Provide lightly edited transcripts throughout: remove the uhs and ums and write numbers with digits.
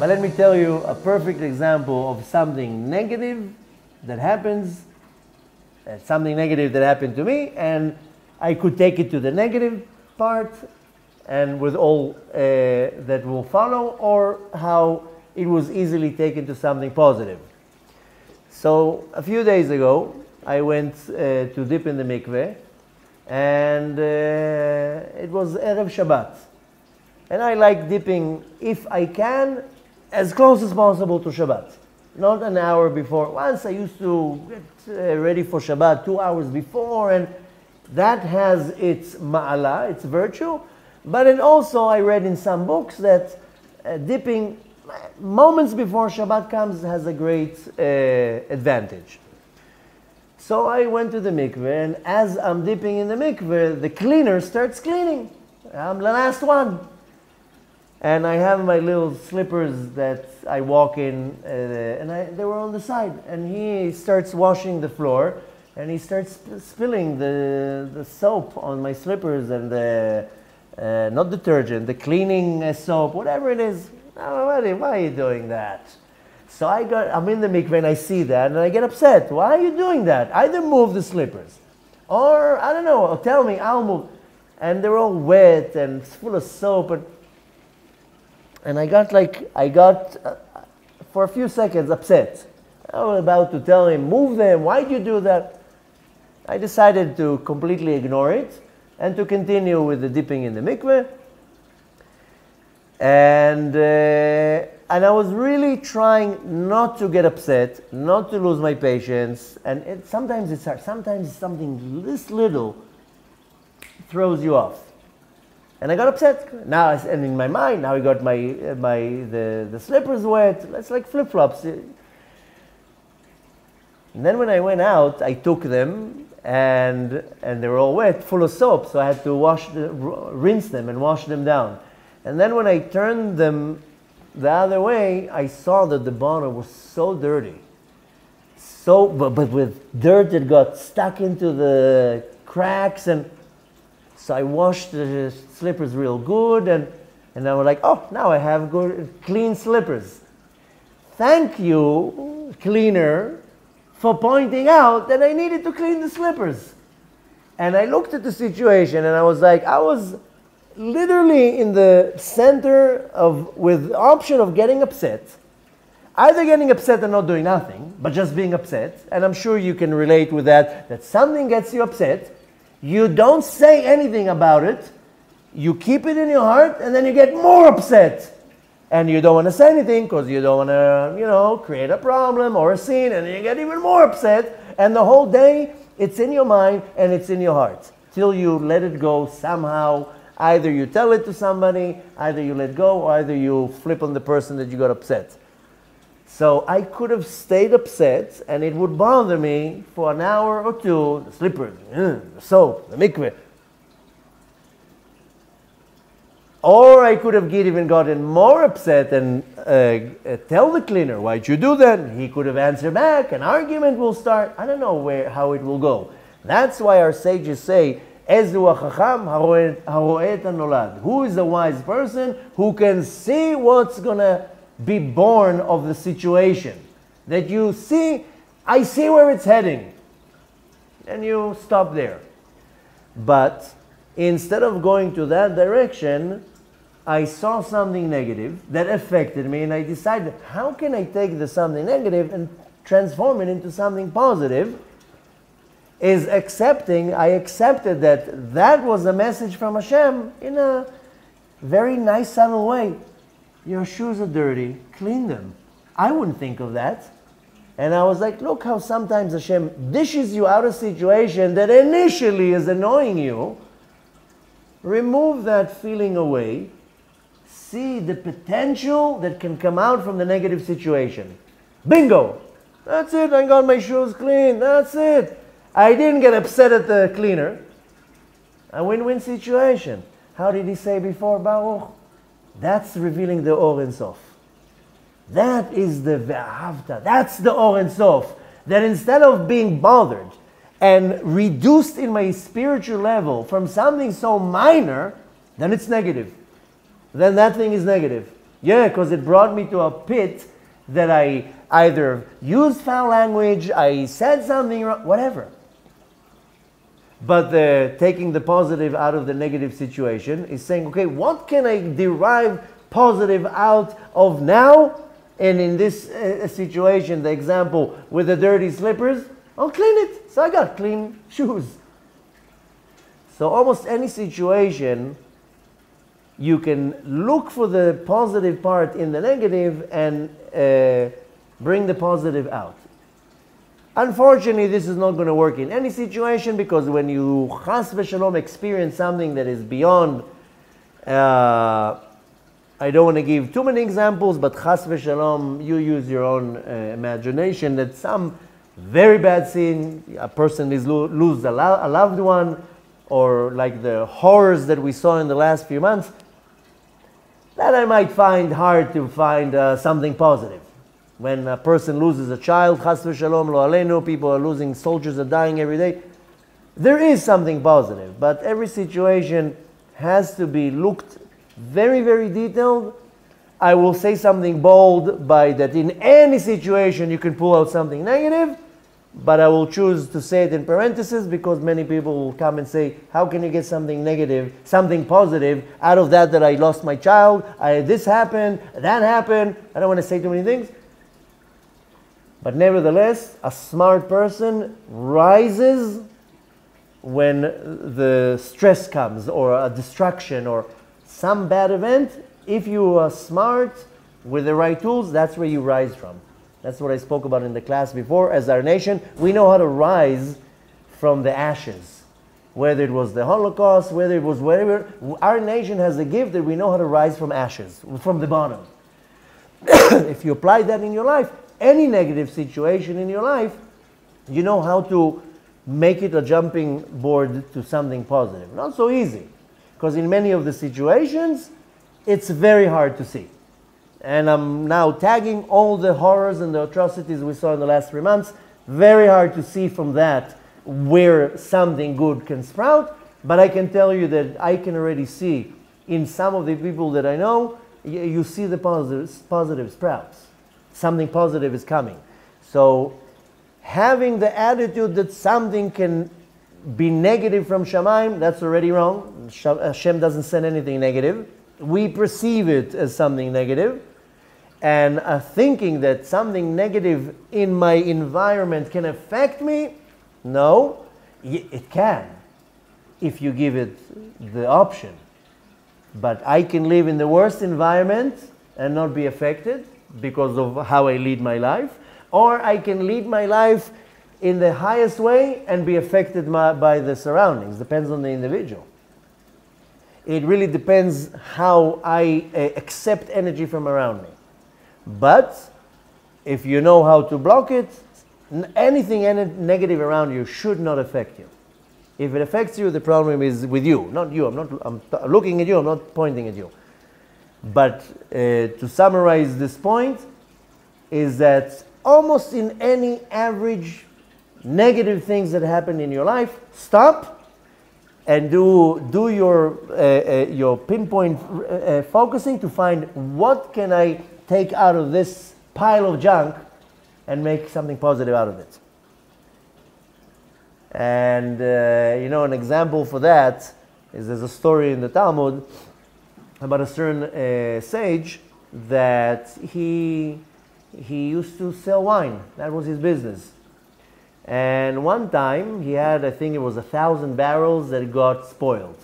But let me tell you a perfect example of something negative that happens, something negative that happened to me, and I could take it to the negative part and with all that will follow, or how it was easily taken to something positive. So a few days ago, I went to dip in the mikveh, and it was Erev Shabbat. And I like dipping, if I can, as close as possible to Shabbat. Not an hour before. Once I used to get ready for Shabbat 2 hours before, and that has its ma'ala, its virtue. But then also I read in some books that dipping moments before Shabbat comes has a great advantage. So I went to the mikveh, and as I'm dipping in the mikveh, the cleaner starts cleaning. I'm the last one. And I have my little slippers that I walk in, and they were on the side. And he starts washing the floor, and he starts spilling the soap on my slippers and the, not detergent, the cleaning soap, whatever it is. Oh, why are you doing that? So I'm in the mikveh and I see that, and I get upset. Why are you doing that? Either move the slippers, or I don't know, or tell me, I'll move. And they're all wet and full of soap, and I got for a few seconds upset. I was about to tell him, move them, why'd you do that? I decided to completely ignore it and to continue with the dipping in the mikveh. And I was really trying not to get upset, not to lose my patience. And sometimes it's hard. Sometimes something this little throws you off. And I got upset. Now, and in my mind, now I got the slippers wet. It's like flip-flops. And then when I went out, I took them, and they were all wet, full of soap. So I had to rinse them and wash them down. And then when I turned them the other way, I saw that the bottom was so dirty. But with dirt that got stuck into the cracks. And so I washed the slippers real good. And I was like, oh, now I have good, clean slippers. Thank you, cleaner, for pointing out that I needed to clean the slippers. And I looked at the situation, and I was like, I was literally in the center with the option of getting upset. Either getting upset and not doing nothing, but just being upset. And I'm sure you can relate with that something gets you upset. You don't say anything about it. You keep it in your heart, and then you get more upset. And you don't want to say anything because you don't want to, create a problem or a scene, and you get even more upset. And the whole day, it's in your mind and it's in your heart. Till you let it go somehow. Either you tell it to somebody, either you let go, or either you flip on the person that you got upset. So I could have stayed upset, and it would bother me for an hour or two. The slippers, the soap, the mikveh. Or I could have even gotten more upset and tell the cleaner, why'd you do that? He could have answered back, an argument will start. I don't know how it will go. That's why our sages say, Ezu hachacham haroeh et hanolad. Who is the wise person who can see what's going to be born of the situation? That you see, I see where it's heading. And you stop there. But instead of going to that direction, I saw something negative that affected me, and I decided, how can I take the something negative and transform it into something positive? I accepted that was a message from Hashem in a very nice, subtle way. Your shoes are dirty, clean them. I wouldn't think of that. And I was like, look how sometimes Hashem dishes you out of a situation that initially is annoying you. Remove that feeling away. See the potential that can come out from the negative situation. Bingo! That's it, I got my shoes clean, that's it. I didn't get upset at the cleaner. A win-win situation. How did he say before, Baruch? That's revealing the Or Ein Sof. That is the Ve'ahavta. That's the Or Ein Sof. That instead of being bothered and reduced in my spiritual level from something so minor, then it's negative. Then that thing is negative. Yeah, because it brought me to a pit that I either used foul language, I said something wrong, whatever. But taking the positive out of the negative situation is saying, okay, what can I derive positive out of now? And in this situation, the example with the dirty slippers, I'll clean it. So I got clean shoes. So almost any situation, you can look for the positive part in the negative and bring the positive out. Unfortunately, this is not going to work in any situation, because when you chas v'shalom experience something that is beyond, I don't want to give too many examples, but chas v'shalom, you use your own imagination, that some very bad sin, a person is lose a loved one, or like the horrors that we saw in the last few months, that I might find hard to find something positive. When a person loses a child, chas v'shalom lo aleinu, people are losing, soldiers are dying every day. There is something positive, but every situation has to be looked very, very detailed. I will say something bold by that in any situation you can pull out something negative, but I will choose to say it in parentheses, because many people will come and say, how can you get something negative, something positive out of that I lost my child, this happened, that happened. I don't want to say too many things. But nevertheless, a smart person rises when the stress comes, or a distraction, or some bad event. If you are smart with the right tools, that's where you rise from. That's what I spoke about in the class before. As our nation, we know how to rise from the ashes. Whether it was the Holocaust, whether it was whatever, our nation has a gift that we know how to rise from ashes, from the bottom. If you apply that in your life, any negative situation in your life, you know how to make it a jumping board to something positive. Not so easy, because in many of the situations, it's very hard to see. And I'm now tagging all the horrors and the atrocities we saw in the last 3 months. Very hard to see from that where something good can sprout. But I can tell you that I can already see in some of the people that I know, you see the positive sprouts. Something positive is coming. So having the attitude that something can be negative from Shamayim, that's already wrong. Hashem doesn't send anything negative. We perceive it as something negative. And thinking that something negative in my environment can affect me, no, it can, if you give it the option. But I can live in the worst environment and not be affected because of how I lead my life. Or I can lead my life in the highest way and be affected by the surroundings. Depends on the individual. It really depends how I accept energy from around me. But if you know how to block it, anything negative around you should not affect you. If it affects you, the problem is with you, not you. I'm looking at you, I'm not pointing at you. But to summarize this point, is that almost in any average negative things that happen in your life, stop and do your pinpoint focusing to find what can I take out of this pile of junk and make something positive out of it. And an example for that is there's a story in the Talmud about a certain sage that he used to sell wine. That was his business. And one time he had, I think it was 1,000 barrels that got spoiled.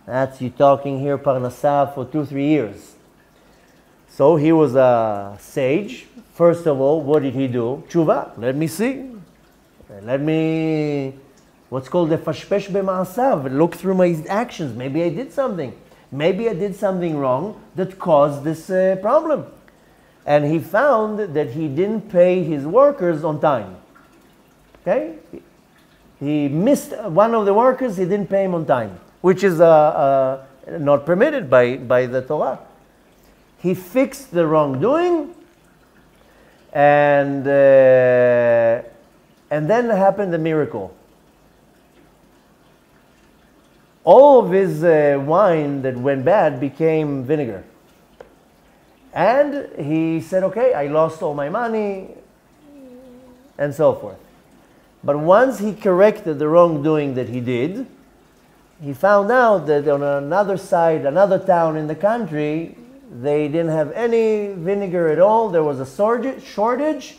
That's you talking here parnassah for 2-3 years. So he was a sage. First of all, what did he do? Tshuva. Let me see. Let me, what's called the fashpesh b'ma'asav. Look through my actions. Maybe I did something. Maybe I did something wrong that caused this problem. And he found that he didn't pay his workers on time. Okay? He missed one of the workers, he didn't pay him on time, which is not permitted by the Torah. He fixed the wrongdoing, and then happened the miracle. all of his wine that went bad became vinegar. And he said, okay, I lost all my money, and so forth. But once he corrected the wrongdoing that he did, he found out that on another side, another town in the country, they didn't have any vinegar at all. There was a shortage,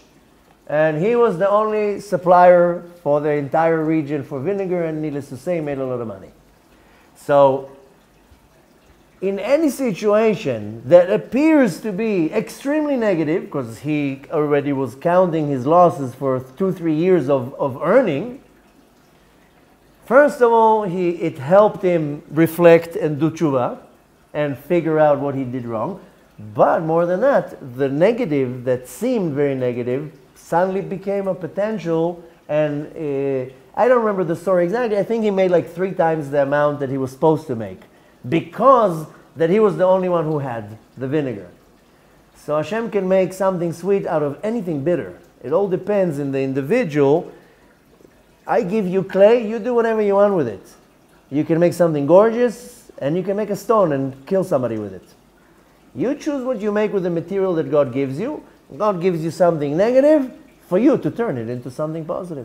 and he was the only supplier for the entire region for vinegar, and needless to say, made a lot of money. So, in any situation that appears to be extremely negative, because he already was counting his losses for 2-3 years of earning, first of all, it helped him reflect and do tshuva and figure out what he did wrong. But more than that, the negative that seemed very negative suddenly became a potential, and I don't remember the story exactly. I think he made like 3 times the amount that he was supposed to make, because that he was the only one who had the vinegar. So Hashem can make something sweet out of anything bitter. It all depends in the individual. I give you clay, you do whatever you want with it. You can make something gorgeous, and you can make a stone and kill somebody with it. You choose what you make with the material that God gives you. God gives you something negative for you to turn it into something positive.